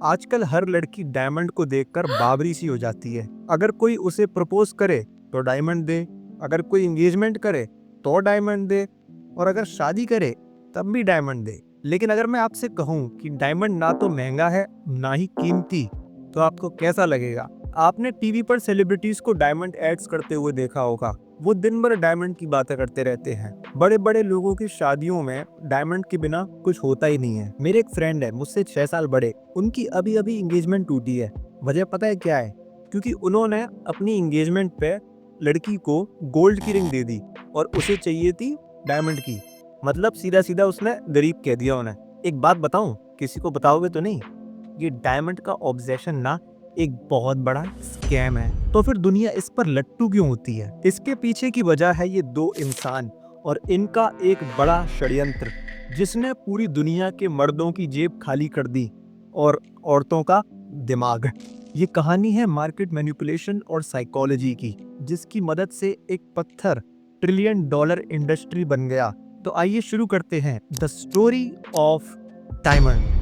आजकल हर लड़की डायमंड को देखकर बावरी सी हो जाती है। अगर कोई उसे प्रपोज करे तो डायमंड दे, अगर कोई एंगेजमेंट करे तो डायमंड दे, और अगर शादी करे तब भी डायमंड दे। लेकिन अगर मैं आपसे कहूं कि डायमंड ना तो महंगा है ना ही कीमती, तो आपको कैसा लगेगा? आपने टीवी पर सेलिब्रिटीज को डायमंड एड्स करते हुए देखा होगा। वो दिन भर डायमंड की बातें करते रहते हैं। बड़े बड़े लोगों की शादियों में डायमंड के बिना कुछ होता ही नहीं है। मेरे एक फ्रेंड है, मुझसे 6 साल बड़े, उनकी अभी अभी एंगेजमेंट टूटी है। वजह पता है क्या है? क्योंकि उन्होंने अपनी एंगेजमेंट पे लड़की को गोल्ड की रिंग दे दी और उसे चाहिए थी डायमंड की। मतलब सीधा सीधा उसने गरीब कह दिया उन्हें। एक बात बताऊं, किसी को बताओगे तो नहीं? ये डायमंड का ऑब्सेशन ना एक बहुत बड़ा स्कैम है। तो फिर दुनिया इस पर लट्टू क्यों होती है? इसके पीछे की वजह है ये दो इंसान और इनका एक बड़ा षड्यंत्र, जिसने पूरी दुनिया के मर्दों की जेब खाली कर दी और औरतों का दिमाग। ये कहानी है मार्केट मैनिपुलेशन और साइकोलॉजी की, जिसकी मदद से एक पत्थर ट्रिलियन डॉलर इंडस्ट्री बन गया। तो आइए शुरू करते हैं द स्टोरी ऑफ डायमंड।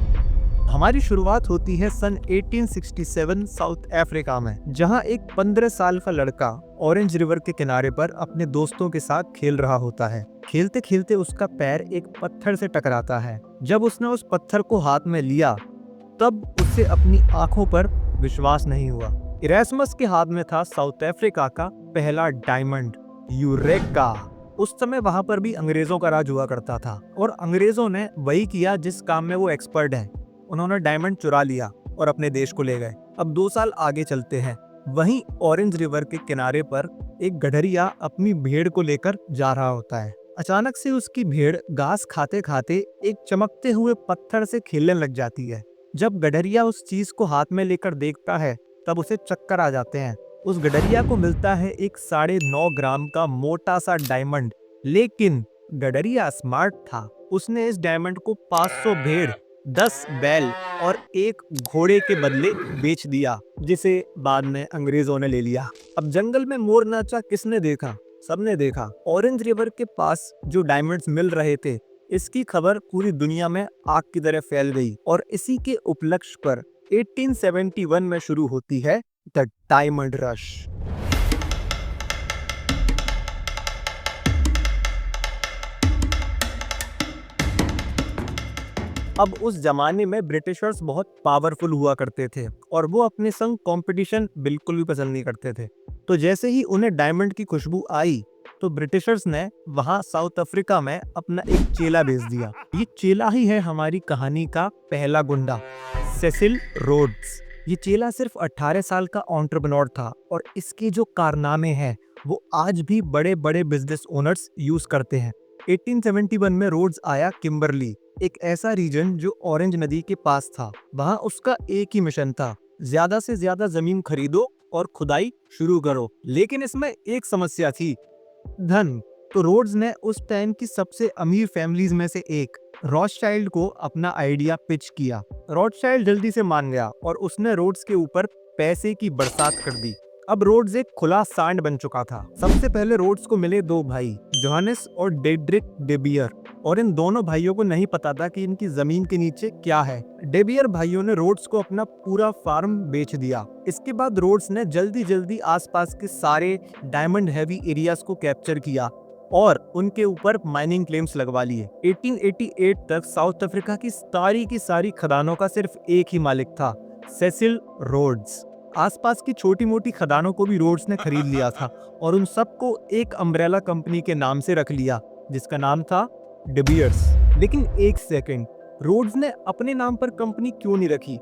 हमारी शुरुआत होती है सन 1867 साउथ अफ्रीका में, जहां एक 15 साल का लड़का ऑरेंज रिवर के किनारे पर अपने दोस्तों के साथ खेल रहा होता है। खेलते खेलते उसका पैर एक पत्थर से टकराता है। जब उसने उस पत्थर को हाथ में लिया तब उसे अपनी आंखों पर विश्वास नहीं हुआ। इरास्मस के हाथ में था साउथ अफ्रीका का पहला डायमंड, यूरेका। उस समय वहां पर भी अंग्रेजों का राज हुआ करता था और अंग्रेजों ने वही किया जिस काम में वो एक्सपर्ट है। उन्होंने डायमंड चुरा लिया और अपने देश को ले गए। अब 2 साल आगे चलते हैं। वहीं ऑरेंज रिवर के किनारे पर एक गडरिया अपनी भेड़ को लेकर जा रहा होता है। अचानक से उसकी भेड़ घास खाते खाते एक चमकते हुए पत्थर से खेलने लग जाती है। जब गडरिया उस चीज को हाथ में लेकर देखता है तब उसे चक्कर आ जाते हैं। उस गडरिया को मिलता है एक 9.5 ग्राम का मोटा सा डायमंड। लेकिन गडरिया स्मार्ट था। उसने इस डायमंड को 500 भेड़, 10 बैल और एक घोड़े के बदले बेच दिया, जिसे बाद में अंग्रेजों ने ले लिया। अब जंगल में मोर नाचा किसने देखा? सबने देखा। ऑरेंज रिवर के पास जो डायमंड्स मिल रहे थे, इसकी खबर पूरी दुनिया में आग की तरह फैल गई और इसी के उपलक्ष्य पर 1871 में शुरू होती है द डायमंड रश। अब उस जमाने में ब्रिटिशर्स बहुत पावरफुल हुआ करते थे और वो अपने संग कंपटीशन बिल्कुल भी पसंद नहीं करते थे। तो जैसे ही उन्हें डायमंड की खुशबू आई तो ब्रिटिशर्स ने वहां साउथ अफ्रीका में अपना एक चेला भेज दिया। ये चेला ही है हमारी कहानी का पहला गुंडा, सेसिल रोड्स। ये चेला सिर्फ 18 साल का एंटरप्रेन्योर था और इसके जो कारनामे हैं वो आज भी बड़े बड़े बिजनेस ओनर्स यूज करते हैं। 1871 में रोड्स आया किम्बरली, एक ऐसा रीजन जो ऑरेंज नदी के पास था। वहां उसका एक ही मिशन था, ज्यादा से ज्यादा जमीन खरीदो और खुदाई शुरू करो। लेकिन इसमें एक समस्या थी, धन। तो रोड्स ने उस टाइम की सबसे अमीर फैमिलीज में से एक रॉथशाइल्ड को अपना आइडिया पिच किया। रॉथशाइल्ड जल्दी से मान गया और उसने रोड्स के ऊपर पैसे की बरसात कर दी। अब रोड्स एक खुला सांड बन चुका था। सबसे पहले रोड्स को मिले दो भाई, जोहानिस और डेड्रिक डेबियर, और इन दोनों भाइयों को नहीं पता था कि इनकी जमीन के नीचे क्या है। डेबियर भाइयों ने रोड्स को अपना पूरा फार्म बेच दिया। इसके बाद रोड्स ने जल्दी जल्दी आसपास के सारे डायमंड हैवी एरियाज को कैप्चर किया और उनके ऊपर माइनिंग क्लेम्स लगवा लिए। 1888 तक साउथ अफ्रीका की सारी खदानों का सिर्फ एक ही मालिक था, सेसिल रोड्स। आसपास की छोटी मोटी खदानों को भी रोड्स ने खरीद लिया था और उन सबको एक अम्ब्रेला कंपनी के नाम से रख लिया, जिसका नाम था डिबियर्स। लेकिन एक सेकंड, रोड्स ने अपने नाम पर कंपनी क्यों नहीं रखी?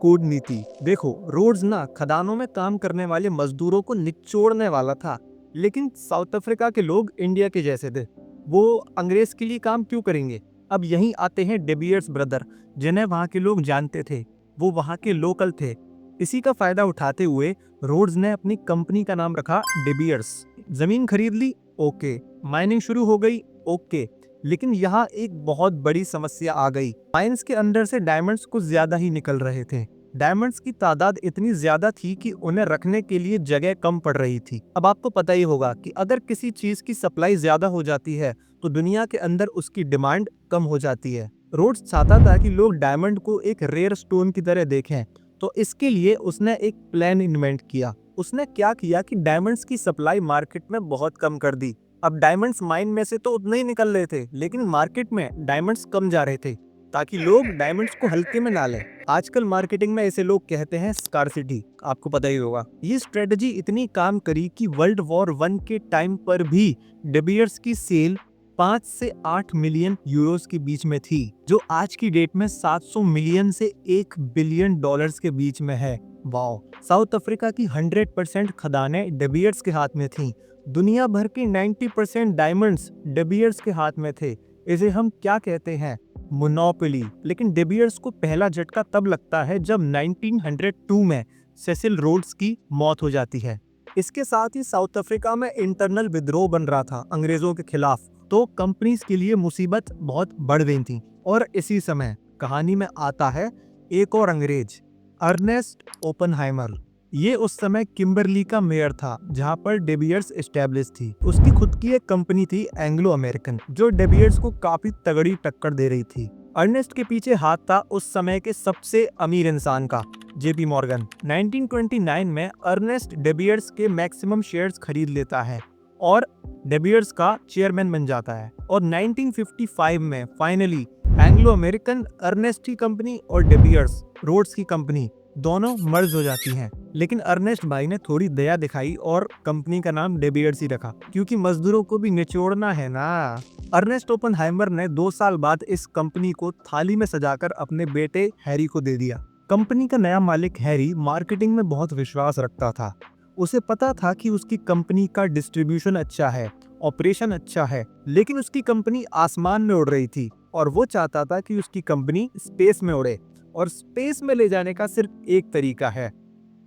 कूटनीति। देखो, रोड्स ना खदानों में काम करने वाले मजदूरों को निचोड़ने वाला था, लेकिन साउथ अफ्रीका के लोग इंडिया के जैसे थे, वो अंग्रेज के लिए काम क्यों करेंगे? अब यहीं आते हैं डेबियर्स ब्रदर, जिन्हें वहां के लोग जानते थे। वो वहां के लोकल थे। इसी का फायदा उठाते हुए रोड्स ने अपनी कंपनी का नाम रखा डेबियर्स। जमीन खरीद ली, ओके। माइनिंग शुरू हो गई, ओके। लेकिन यहाँ एक बहुत बड़ी समस्या आ गई। माइंस के अंदर से डायमंड्स कुछ ज्यादा ही निकल रहे थे। डायमंड्स की तादाद इतनी ज्यादा थी कि उन्हें रखने के लिए जगह कम पड़ रही थी। अब आपको पता ही होगा कि अगर किसी चीज की सप्लाई ज्यादा हो जाती है तो दुनिया के अंदर उसकी डिमांड कम हो जाती है। रोड्स चाहता था कि लोग डायमंड को एक रेयर स्टोन की तरह देखें, तो इसके लिए उसने एक प्लान इन्वेंट किया। उसने क्या किया कि डायमंड्स की सप्लाई मार्केट में बहुत कम कर दी। अब डायमंड्स माइन में से तो उतने ही निकल रहे थे, लेकिन मार्केट में डायमंड्स कम जा रहे थे, ताकि लोग डायमंड्स को हल्के में ना लें। आजकल मार्केटिंग में ऐसे लोग कहते हैं स्कार्सिटी, आपको पता ही होगा। ये स्ट्रेटजी इतनी काम करी कि वर्ल्ड वॉर 1 के टाइम पर भी De Beers की सेल 5 से 8 मिलियन यूरोस के बीच में थी, जो आज की डेट में 700 मिलियन से 1 बिलियन डॉलर्स के बीच में है। वाओ। साउथ अफ्रीका की 100% खदानें De Beers के हाथ में थीं। दुनिया भर के 90% डायमंड्स De Beers के हाथ में थे। इसे हम क्या कहते हैं? मोनोपोली। लेकिन De Beers को पहला झटका तब लगता है जब 1902 में सेसिल रोड्स की मौत हो जाती है। इसके साथ ही साउथ अफ्रीका में इंटरनल विद्रोह बन रहा था अंग्रेजों के खिलाफ, तो कंपनीज के लिए मुसीबत बहुत बढ़ गई थी। और इसी समय कहानी में आता है एक और अंग्रेज, अर्नेस्ट ओपनहाइमर। ये उस समय किम्बरली का मेयर था, जहां पर De Beers एस्टेब्लिश थी। उसकी खुद की एक कंपनी थी एंग्लो अमेरिकन, जो De Beers को काफी तगड़ी टक्कर दे रही थी। अर्नेस्ट के पीछे हाथ था उस समय के सबसे अमीर इंसान का, JP मॉर्गन। 1929 में अर्नेस्ट De Beers के मैक्सिमम शेयर्स खरीद लेता है और De Beers का चेयरमैन बन जाता है। और 1955 में फाइनली एंग्लो अमेरिकन, अर्नेस्ट की कंपनी और De Beers रोड्स की कंपनी दोनों मर्ज हो जाती हैं। लेकिन अर्नेस्ट भाई ने थोड़ी दया दिखाई और कंपनी का नाम De Beers ही रखा, क्योंकि मजदूरों को भी निचोड़ना है ना। अर्नेस्ट ओपनहाइमर ने 2 साल बाद इस कंपनी को थाली में सजाकर अपने बेटे हैरी को दे दिया। कंपनी का नया मालिक हैरी मार्केटिंग में बहुत विश्वास रखता था। उसे पता था कि उसकी कंपनी का डिस्ट्रीब्यूशन अच्छा है, ऑपरेशन अच्छा है, लेकिन उसकी कंपनी आसमान में उड़ रही थी और वो चाहता था कि उसकी कंपनी स्पेस में उड़े। और स्पेस में ले जाने का सिर्फ एक तरीका है,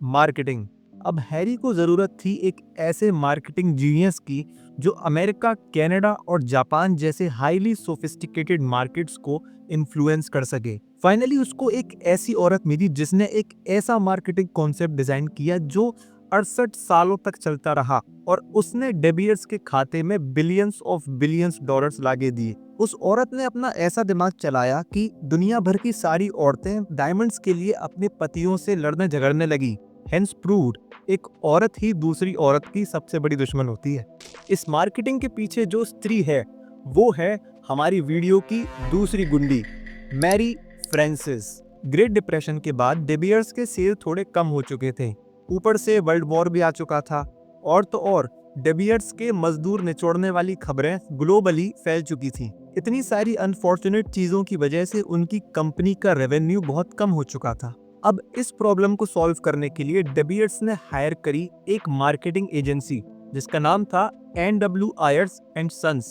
मार्केटिंग। अब हैरी को जरूरत थी एक ऐसे मार्केटिंग जीनियस की जो अमेरिका, कनाडा और जापान जैसे हाईली सोफिस्टिकेटेड मार्केट्स को इन्फ्लुएंस कर सके। फाइनली उसको एक ऐसी औरत मिली जिसने एक ऐसा मार्केटिंग कॉन्सेप्ट डिजाइन किया जो 68 सालों तक चलता रहा, और उसने De Beers के खाते में बिलियंस ऑफ बिलियंस डॉलर्स लाके दिए। उस औरत ने अपना ऐसा दिमाग चलाया कि दुनिया भर की सारी औरतें डायमंड्स के लिए अपने पतियों से लड़ने झगड़ने लगी। हेंस प्रूव्ड, एक औरत ही दूसरी औरत की सबसे बड़ी दुश्मन होती है। इस मार्केटिंग के पीछे जो स्त्री है वो है हमारी वीडियो की दूसरी गुंडी, मैरी फ्रांसिस। ग्रेट डिप्रेशन के बाद De Beers के सेल थोड़े कम हो चुके थे, ऊपर से वर्ल्ड वॉर भी आ चुका था, और तो और De Beers के मजदूर निचोड़ने वाली खबरें ग्लोबली फैल चुकी थी। इतनी सारी अनफॉर्चुनेट चीजों की वजह से उनकी कंपनी का रेवेन्यू बहुत कम हो चुका था। अब इस प्रॉब्लम को सॉल्व करने के लिए De Beers ने हायर करी एक मार्केटिंग एजेंसी जिसका नाम था N.W. Ayers and Sons।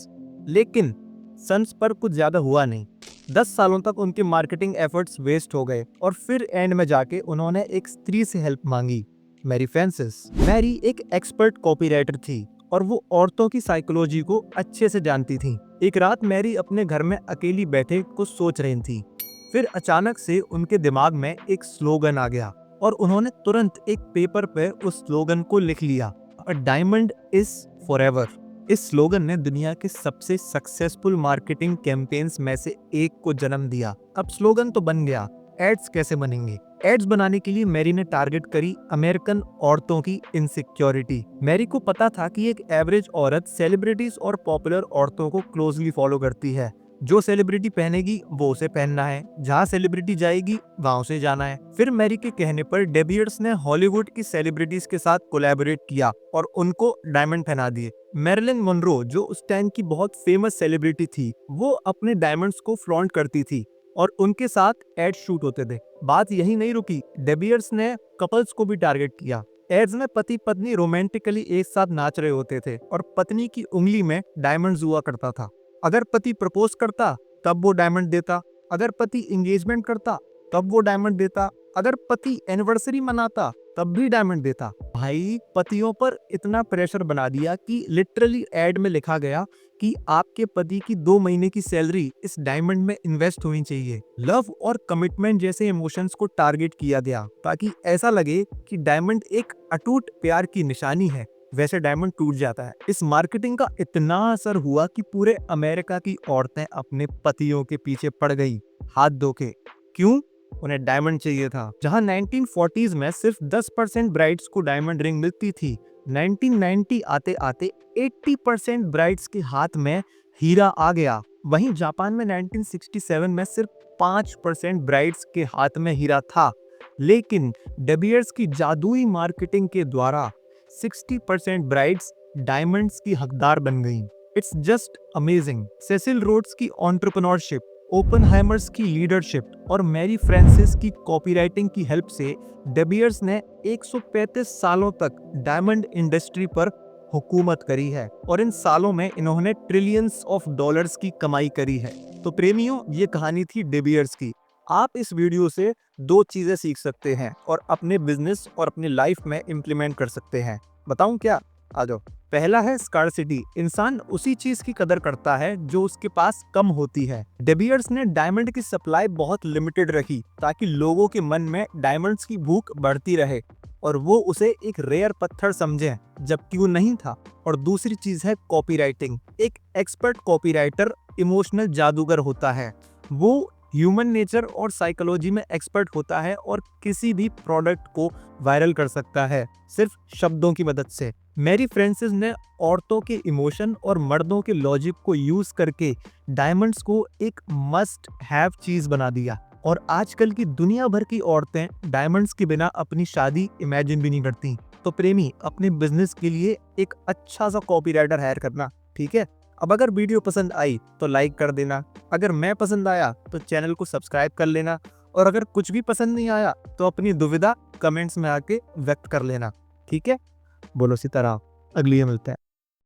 लेकिन सन्स पर कुछ ज्यादा हुआ नहीं। 10 सालों तक उनके मार्केटिंग एफर्ट्स वेस्ट हो गए, और फिर एंड में जाके उन्होंने एक स्त्री से हेल्प मांगी, मैरी फ्रांसिस। मैरी एक एक्सपर्ट कॉपीराइटर थी और वो औरतों की साइकोलॉजी को अच्छे से जानती थी। एक रात मैरी अपने घर में अकेली बैठे कुछ सोच रही थी। फिर अचानक से उनके दिमाग में एक स्लोगन आ गया और उन्होंने तुरंत एक पेपर पे उस स्लोगन को लिख लिया, अ डायमंड इज फॉरएवर। इस स्लोगन ने दुनिया के सबसे सक्सेसफुल मार्केटिंग कैंपेन्स में से एक को जन्म दिया। अब स्लोगन तो बन गया, एड्स कैसे बनेंगे? एड्स बनाने के लिए मैरी ने टारगेट करी अमेरिकन औरतों की इनसिक्योरिटी। मैरी को पता था कि एक एवरेज औरत सेलिब्रिटीज और पॉपुलर औरतों को क्लोजली फॉलो करती है। जो सेलिब्रिटी पहनेगी वो उसे पहनना है, जहाँ सेलिब्रिटी जाएगी वहाँ उसे जाना है। फिर मैरी के कहने पर De Beers ने हॉलीवुड की सेलिब्रिटीज के साथ कोलैबोरेट किया और उनको डायमंड पहना दिए। मैरिलिन मोनरो, जो उस टाइम की बहुत फेमस सेलिब्रिटी थी, वो अपने डायमंड्स को फ्लॉन्ट करती थी और उनके साथ एड शूट होते थे। बात यही नहीं रुकी, De Beers ने कपल्स को भी टारगेट किया। एड्स में पति पत्नी रोमांटिकली एक साथ नाच रहे होते थे और पत्नी की उंगली में डायमंड्स हुआ करता था। अगर पति प्रपोज करता तब वो डायमंड देता, अगर पति एंगेजमेंट करता तब वो डायमंड देता, अगर पति एनिवर्सरी मनाता तब भी डायमंड देता। भाई, पतियों पर इतना प्रेशर बना दिया कि लिटरली एड में लिखा गया कि आपके पति की 2 महीने की सैलरी इस डायमंड में इन्वेस्ट होनी चाहिए। लव और कमिटमेंट जैसे इमोशंस को टारगेट किया गया ताकि ऐसा लगे कि डायमंड एक अटूट प्यार की निशानी है। वैसे डायमंड टूट जाता है। इस मार्केटिंग का इतना असर हुआ कि पूरे अमेरिका की औरतें अपने पतियों के पीछे पड़ गई हाथ धो के। क्यों? उन्हें डायमंड चाहिए था। जहां 1940s में सिर्फ 10% ब्राइड्स को डायमंड रिंग मिलती थी, 1990 आते आते 80% ब्राइड्स के हाथ में हीरा आ गया। वहीं जापान में 1967 में सिर्फ 5% ब्राइड्स के हाथ में हीरा था, लेकिन डेबियर्स की जादुई मार्केटिंग के द्वारा 60% ब्राइड्स डायमंड्स की हकदार बन गईं। It's just amazing. Cecil Rhodes की एंटरप्रेन्योरशिप, ओपनहाइमर्स की लीडरशिप और मैरी फ्रांसिस की कॉपीराइटिंग की हेल्प से डेबियर्स ने 135 सालों तक डायमंड इंडस्ट्री पर हुकूमत करी है और इन सालों में इन्होंने ट्रिलियंस ऑफ डॉलर्स की कमाई करी है। तो प्रेमियों, ये कहानी थी डेबियर्स की। आप इस वीडियो से दो चीजें सीख सकते हैं और अपने बिजनेस और अपनी लाइफ में इंप्लीमेंट कर सकते हैं। बताऊं क्या? आ जाओ। पहला है स्कार्सिटी। इंसान उसी चीज की कदर करता है जो उसके पास कम होती है। डेबियर्स ने डायमंड की सप्लाई बहुत लिमिटेड रखी ताकि लोगों के मन में डायमंड्स की भूख बढ़ती रहे और वो उसे एक रेयर पत्थर समझें, जबकि वो नहीं था। और दूसरी चीज है कॉपीराइटिंग। एक एक्सपर्ट कॉपीराइटर इमोशनल जादूगर होता है। वो ह्यूमन नेचर और साइकोलॉजी में एक्सपर्ट होता है और किसी भी प्रोडक्ट को वायरल कर सकता है सिर्फ शब्दों की मदद से। मैरी फ्रांसिस ने औरतों के इमोशन और मर्दों के लॉजिक को यूज करके डायमंड्स को एक मस्ट हैव चीज बना दिया और आजकल की दुनिया भर की औरतें डायमंड्स के बिना अपनी शादी इमेजिन भी नहीं करती। तो प्रेमी, अपने बिजनेस के लिए एक अच्छा सा कॉपीराइटर हायर करना, ठीक है? अब अगर वीडियो पसंद आई तो लाइक कर देना, अगर मैं पसंद आया तो चैनल को सब्सक्राइब कर लेना, और अगर कुछ भी पसंद नहीं आया तो अपनी दुविधा कमेंट्स में आके व्यक्त कर लेना, ठीक है? बोलो सीताराम। अगली मिलते हैं।